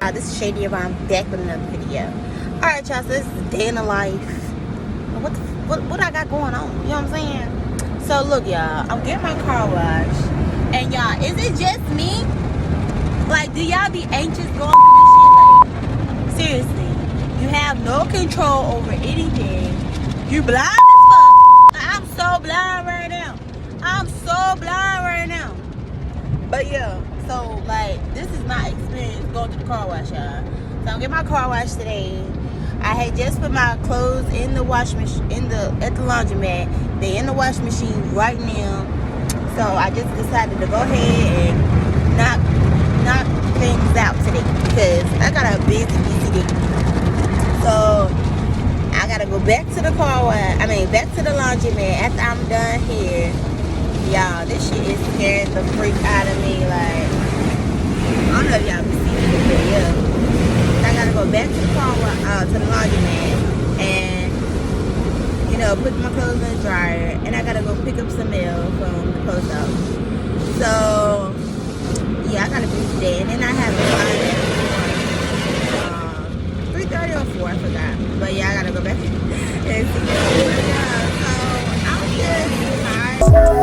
y'all, this is Shady Yvonne back with another video. Alright y'all, so this is a day in the life. What I got going on, you know what I'm saying? So look y'all, I'm getting my car washed. And y'all, is it just me? Like, do y'all be anxious going through this shit? Like, seriously, you have no control over anything. You blind as fuck. I'm so blind right now. I'm so blind right now. But yeah, so like, this is my experience going to the car wash, y'all. So I'm getting my car washed today. I had just put my clothes in the wash machine, at the laundromat. They in the wash machine right now. So I just decided to go ahead and knock things out today because I got a busy day. So I gotta go back to the car wash. Back to the laundromat after I'm done here. Y'all, this shit is scaring the freak out of me. Like, I don't know if y'all can see me, but yeah. I gotta go back to the car wash, to the laundromat, and put my clothes in the dryer, and I gotta go pick up some mail from the post office. So yeah, I gotta be today, and then I have a line at 3:30 or 4, I forgot. But yeah, I gotta go back and see that. So I'm just tired.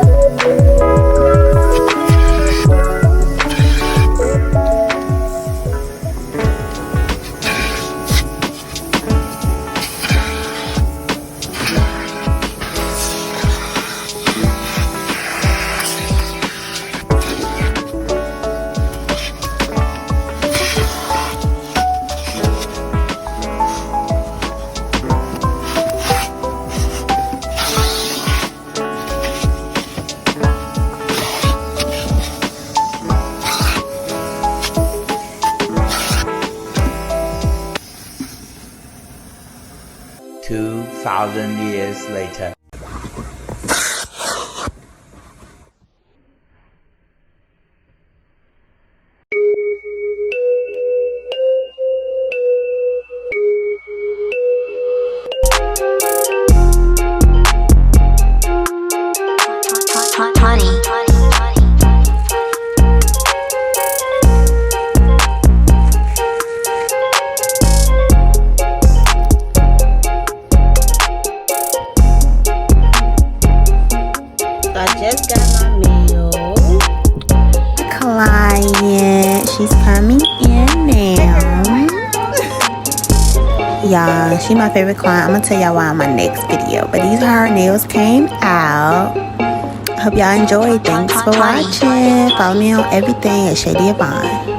2,000 years later. I just got my mail. Client, she's coming in now. Y'all, she my favorite client. I'm gonna tell y'all why in my next video. But these are her nails came out. Hope y'all enjoyed. Thanks for watching. Follow me on everything at Shady Yvonne.